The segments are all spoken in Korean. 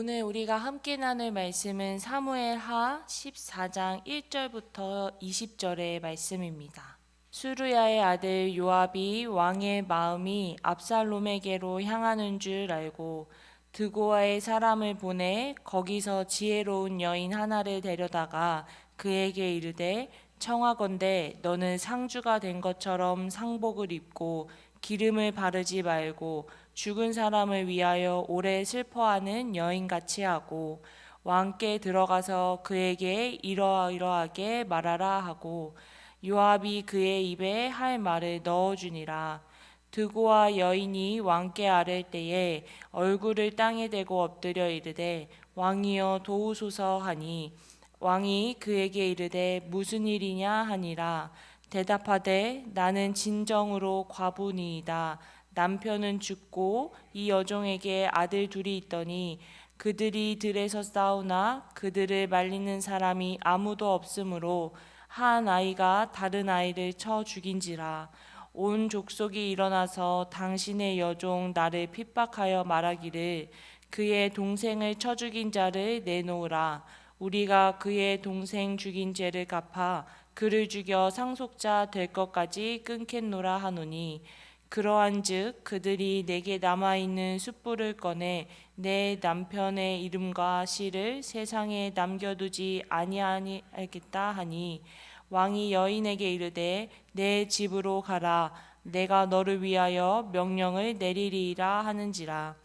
오늘 우리가 함께 나눌 말씀은 사무엘하 14장 1절부터 20절의 말씀입니다. 수르야의 아들 요압이 왕의 마음이 압살롬에게로 향하는 줄 알고 드고아의 사람을 보내 거기서 지혜로운 여인 하나를 데려다가 그에게 이르되 청하건대 너는 상주가 된 것처럼 상복을 입고 기름을 바르지 말고 죽은 사람을 위하여 오래 슬퍼하는 여인같이 하고 왕께 들어가서 그에게 이러이러하게 말하라 하고 요압이 그의 입에 할 말을 넣어주니라. 드고와 여인이 왕께 아랠 때에 얼굴을 땅에 대고 엎드려 이르되 왕이여 도우소서 하니 왕이 그에게 이르되 무슨 일이냐 하니라. 대답하되 나는 진정으로 과부니이다. 남편은 죽고 이 여종에게 아들 둘이 있더니 그들이 들에서 싸우나 그들을 말리는 사람이 아무도 없으므로 한 아이가 다른 아이를 쳐 죽인지라. 온 족속이 일어나서 당신의 여종 나를 핍박하여 말하기를 그의 동생을 쳐 죽인 자를 내놓으라. 우리가 그의 동생 죽인 죄를 갚아 그를 죽여 상속자 될 것까지 끊겠노라 하노니 그러한즉 그들이 내게 남아있는 숯불을 꺼내 내 남편의 이름과 시를 세상에 남겨두지 아니하겠다 하니 왕이 여인에게 이르되 내 집으로 가라. 내가 너를 위하여 명령을 내리리라 하는지라.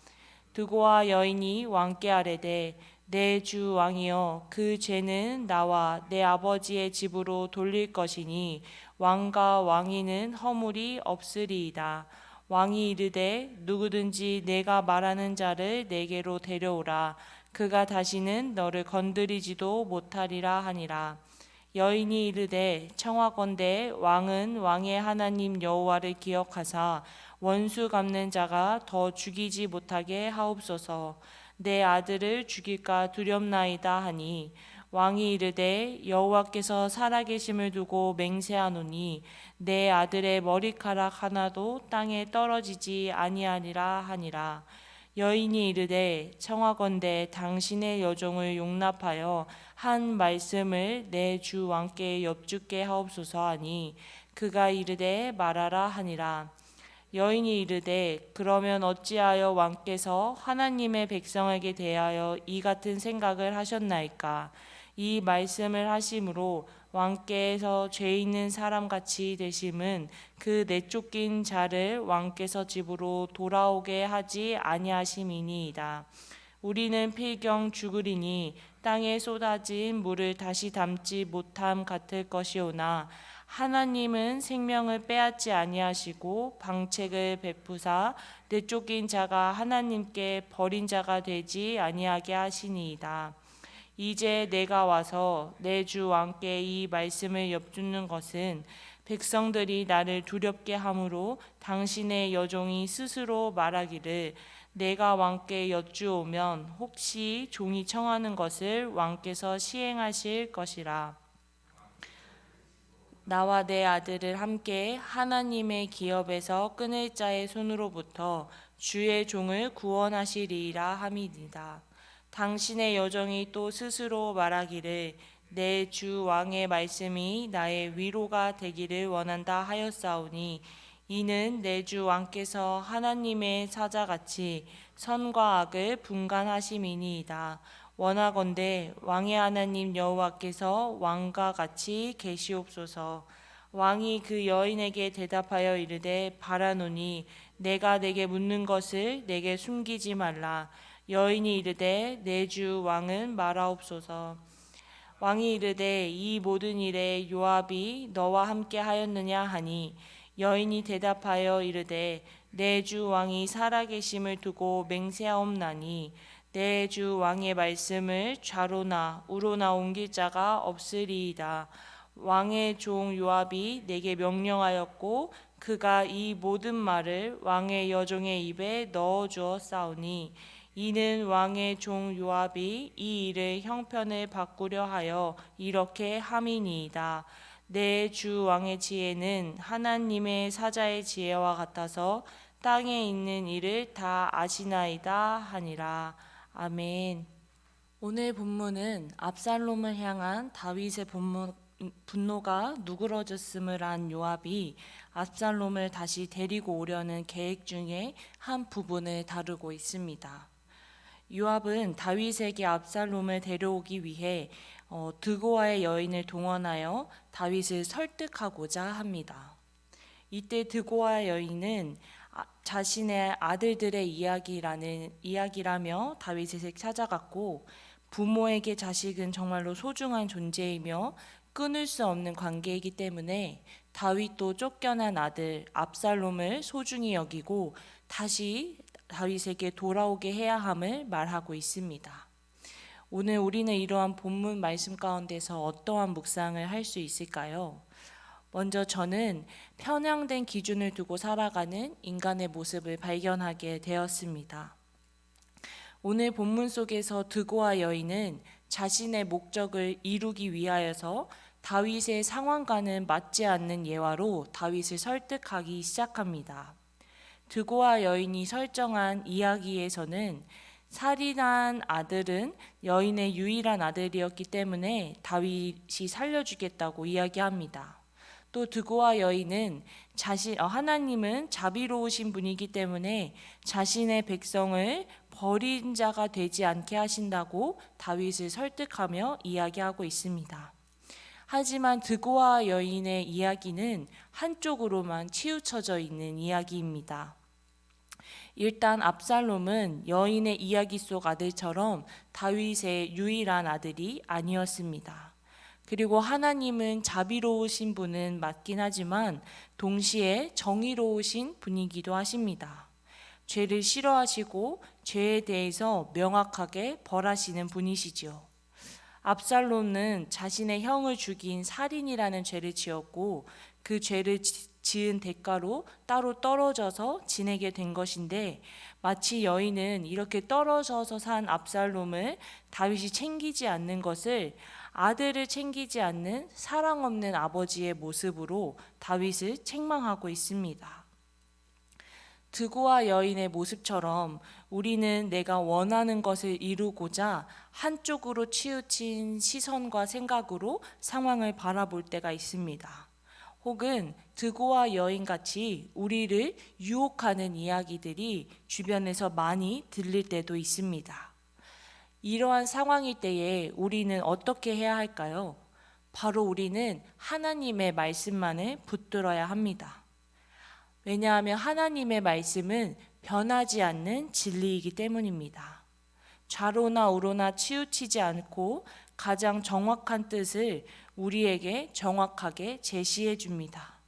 드고와 여인이 왕께 아뢰되 내 주 왕이여 그 죄는 나와 내 아버지의 집으로 돌릴 것이니 왕과 왕위는 허물이 없으리이다. 왕이 이르되 누구든지 내가 말하는 자를 내게로 데려오라. 그가 다시는 너를 건드리지도 못하리라 하니라. 여인이 이르되 청하건대 왕은 왕의 하나님 여호와를 기억하사 원수 갚는 자가 더 죽이지 못하게 하옵소서. 내 아들을 죽일까 두렵나이다 하니 왕이 이르되 여호와께서 살아계심을 두고 맹세하노니 내 아들의 머리카락 하나도 땅에 떨어지지 아니하리라 하니라. 여인이 이르되 청하건대 당신의 여종을 용납하여 한 말씀을 내 주 왕께 여쭙게 하옵소서 하니 그가 이르되 말하라 하니라. 여인이 이르되 그러면 어찌하여 왕께서 하나님의 백성에게 대하여 이 같은 생각을 하셨나이까. 이 말씀을 하심으로 왕께서 죄 있는 사람같이 되심은 그 내쫓긴 자를 왕께서 집으로 돌아오게 하지 아니하심이니이다. 우리는 필경 죽으리니 땅에 쏟아진 물을 다시 담지 못함 같을 것이오나 하나님은 생명을 빼앗지 아니하시고 방책을 베푸사 내쫓긴 자가 하나님께 버린 자가 되지 아니하게 하시니이다. 이제 내가 와서 내 주 왕께 이 말씀을 여쭙는 것은 백성들이 나를 두렵게 함으로 당신의 여종이 스스로 말하기를 내가 왕께 여쭈오면 혹시 종이 청하는 것을 왕께서 시행하실 것이라. 나와 내 아들을 함께 하나님의 기업에서 끊을 자의 손으로부터 주의 종을 구원하시리이라 함이니이다. 당신의 여종이 또 스스로 말하기를 내 주 왕의 말씀이 나의 위로가 되기를 원한다 하였사오니 이는 내 주 왕께서 하나님의 사자같이 선과 악을 분간하심이니이다. 원하건대 왕의 하나님 여호와께서 왕과 같이 계시옵소서. 왕이 그 여인에게 대답하여 이르되 바라노니 내가 내게 묻는 것을 내게 숨기지 말라. 여인이 이르되 내 주 왕은 말하옵소서. 왕이 이르되 이 모든 일에 요압이 너와 함께 하였느냐 하니 여인이 대답하여 이르되 내 주 왕이 살아계심을 두고 맹세하옵나니 내 주 왕의 말씀을 좌로나 우로나 옮길 자가 없으리이다. 왕의 종 요압이 내게 명령하였고 그가 이 모든 말을 왕의 여종의 입에 넣어 주었사오니 이는 왕의 종 요압이 이 일을 형편을 바꾸려 하여 이렇게 함이니이다. 내 주 왕의 지혜는 하나님의 사자의 지혜와 같아서 땅에 있는 일을 다 아시나이다 하니라. 아멘. 오늘 본문은 압살롬을 향한 다윗의 분노가 누그러졌음을 안 요압이 압살롬을 다시 데리고 오려는 계획 중에 한 부분을 다루고 있습니다. 요압은 다윗에게 압살롬을 데려오기 위해 드고아의 여인을 동원하여 다윗을 설득하고자 합니다. 이때 드고아 여인은 자신의 아들들의 이야기라며 다윗을 찾아갔고, 부모에게 자식은 정말로 소중한 존재이며 끊을 수 없는 관계이기 때문에 다윗도 쫓겨난 아들 압살롬을 소중히 여기고 다시 다윗에게 돌아오게 해야 함을 말하고 있습니다. 오늘 우리는 이러한 본문 말씀 가운데서 어떠한 묵상을 할 수 있을까요? 먼저 저는 편향된 기준을 두고 살아가는 인간의 모습을 발견하게 되었습니다. 오늘 본문 속에서 드고아 여인은 자신의 목적을 이루기 위하여서 다윗의 상황과는 맞지 않는 예화로 다윗을 설득하기 시작합니다. 드고아 여인이 설정한 이야기에서는 살인한 아들은 여인의 유일한 아들이었기 때문에 다윗이 살려주겠다고 이야기합니다. 또 드고아 여인은 하나님은 자비로우신 분이기 때문에 자신의 백성을 버린 자가 되지 않게 하신다고 다윗을 설득하며 이야기하고 있습니다. 하지만 드고아 여인의 이야기는 한쪽으로만 치우쳐져 있는 이야기입니다. 일단 압살롬은 여인의 이야기 속 아들처럼 다윗의 유일한 아들이 아니었습니다. 그리고 하나님은 자비로우신 분은 맞긴 하지만 동시에 정의로우신 분이기도 하십니다. 죄를 싫어하시고 죄에 대해서 명확하게 벌하시는 분이시죠. 압살롬은 자신의 형을 죽인 살인이라는 죄를 지었고, 그 죄를 지은 대가로 따로 떨어져서 지내게 된 것인데, 마치 여인은 이렇게 떨어져서 산 압살롬을 다윗이 챙기지 않는 것을 아들을 챙기지 않는 사랑 없는 아버지의 모습으로 다윗을 책망하고 있습니다. 드고아 여인의 모습처럼 우리는 내가 원하는 것을 이루고자 한쪽으로 치우친 시선과 생각으로 상황을 바라볼 때가 있습니다. 혹은 드고아 여인같이 우리를 유혹하는 이야기들이 주변에서 많이 들릴 때도 있습니다. 이러한 상황일 때에 우리는 어떻게 해야 할까요? 바로 우리는 하나님의 말씀만을 붙들어야 합니다. 왜냐하면 하나님의 말씀은 변하지 않는 진리이기 때문입니다. 좌로나 우로나 치우치지 않고 가장 정확한 뜻을 우리에게 정확하게 제시해 줍니다.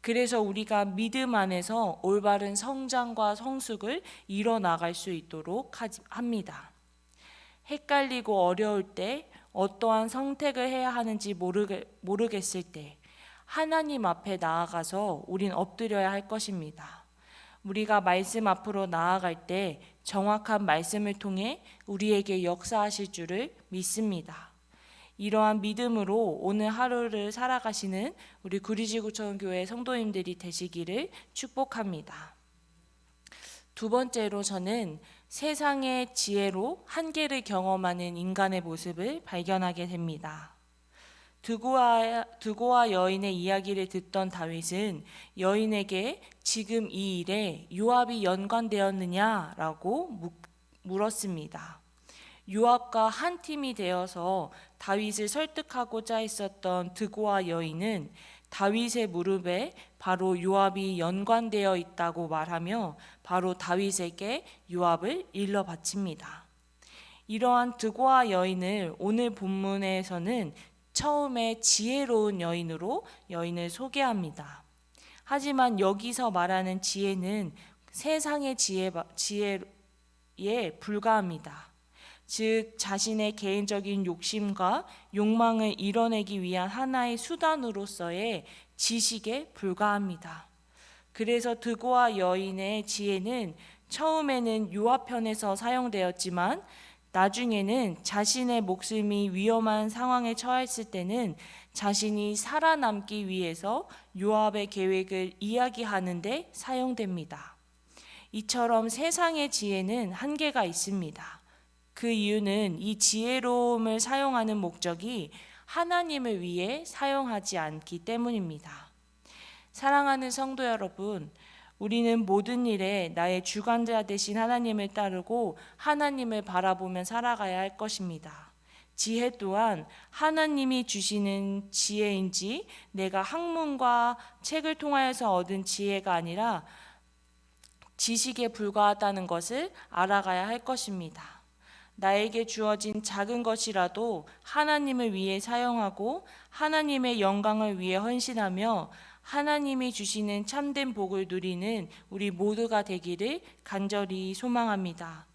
그래서 우리가 믿음 안에서 올바른 성장과 성숙을 이뤄나갈 수 있도록 합니다. 헷갈리고 어려울 때, 어떠한 선택을 해야 하는지 모르겠을 때 하나님 앞에 나아가서 우린 엎드려야 할 것입니다. 우리가 말씀 앞으로 나아갈 때 정확한 말씀을 통해 우리에게 역사하실 줄을 믿습니다. 이러한 믿음으로 오늘 하루를 살아가시는 우리 구리지구청 교회 성도님들이 되시기를 축복합니다. 두 번째로 저는 세상의 지혜로 한계를 경험하는 인간의 모습을 발견하게 됩니다. 드고아 여인의 이야기를 듣던 다윗은 여인에게 지금 이 일에 요압이 연관되었느냐라고 물었습니다. 요압과 한 팀이 되어서 다윗을 설득하고자 했었던 드고아 여인은 다윗의 무릎에 바로 요압이 연관되어 있다고 말하며 바로 다윗에게 요압을 일러 바칩니다. 이러한 드고아 여인을 오늘 본문에서는 처음에 지혜로운 여인을 소개합니다. 하지만 여기서 말하는 지혜는 세상의 지혜에 불과합니다. 즉 자신의 개인적인 욕심과 욕망을 이뤄내기 위한 하나의 수단으로서의 지식에 불과합니다. 그래서 드고아 여인의 지혜는 처음에는 요압 편에서 사용되었지만 나중에는 자신의 목숨이 위험한 상황에 처했을 때는 자신이 살아남기 위해서 요압의 계획을 이야기하는 데 사용됩니다. 이처럼 세상의 지혜는 한계가 있습니다. 그 이유는 이 지혜로움을 사용하는 목적이 하나님을 위해 사용하지 않기 때문입니다. 사랑하는 성도 여러분, 우리는 모든 일에 나의 주관자 되신 하나님을 따르고 하나님을 바라보며 살아가야 할 것입니다. 지혜 또한 하나님이 주시는 지혜인지 내가 학문과 책을 통하여서 얻은 지혜가 아니라 지식에 불과하다는 것을 알아가야 할 것입니다. 나에게 주어진 작은 것이라도 하나님을 위해 사용하고 하나님의 영광을 위해 헌신하며 하나님이 주시는 참된 복을 누리는 우리 모두가 되기를 간절히 소망합니다.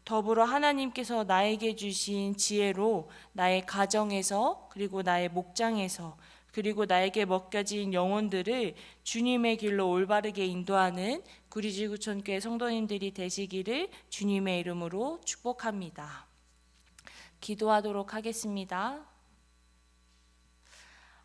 더불어 하나님께서 나에게 주신 지혜로 나의 가정에서 그리고 나의 목장에서 그리고 나에게 맡겨진 영혼들을 주님의 길로 올바르게 인도하는 구리지구촌교회 성도님들이 되시기를 주님의 이름으로 축복합니다. 기도하도록 하겠습니다.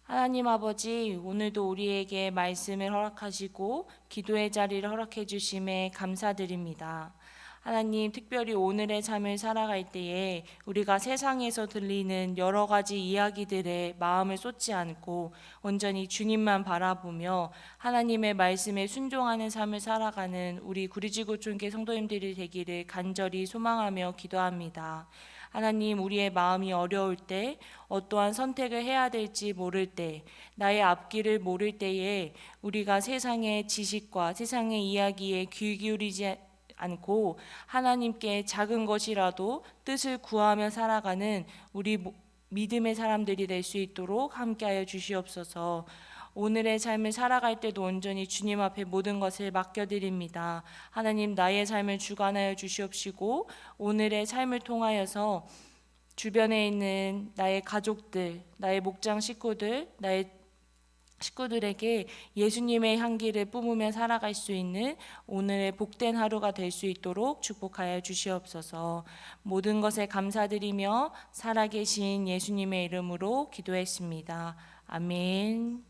하나님 아버지, 오늘도 우리에게 말씀을 허락하시고 기도의 자리를 허락해 주심에 감사드립니다. 하나님, 특별히 오늘의 삶을 살아갈 때에 우리가 세상에서 들리는 여러 가지 이야기들에 마음을 쏟지 않고 온전히 주님만 바라보며 하나님의 말씀에 순종하는 삶을 살아가는 우리 구리지구촌교회 성도님들이 되기를 간절히 소망하며 기도합니다. 하나님, 우리의 마음이 어려울 때, 어떠한 선택을 해야 될지 모를 때, 나의 앞길을 모를 때에 우리가 세상의 지식과 세상의 이야기에 귀 기울이지 않고 하나님께 작은 것이라도 뜻을 구하며 살아가는 우리 믿음의 사람들이 될 수 있도록 함께하여 주시옵소서. 오늘의 삶을 살아갈 때도 온전히 주님 앞에 모든 것을 맡겨드립니다. 하나님, 나의 삶을 주관하여 주시옵시고 오늘의 삶을 통하여서 주변에 있는 나의 가족들, 나의 목장 식구들, 나의 식구들에게 예수님의 향기를 뿜으며 살아갈 수 있는 오늘의 복된 하루가 될 수 있도록 축복하여 주시옵소서. 모든 것에 감사드리며 살아계신 예수님의 이름으로 기도했습니다. 아멘.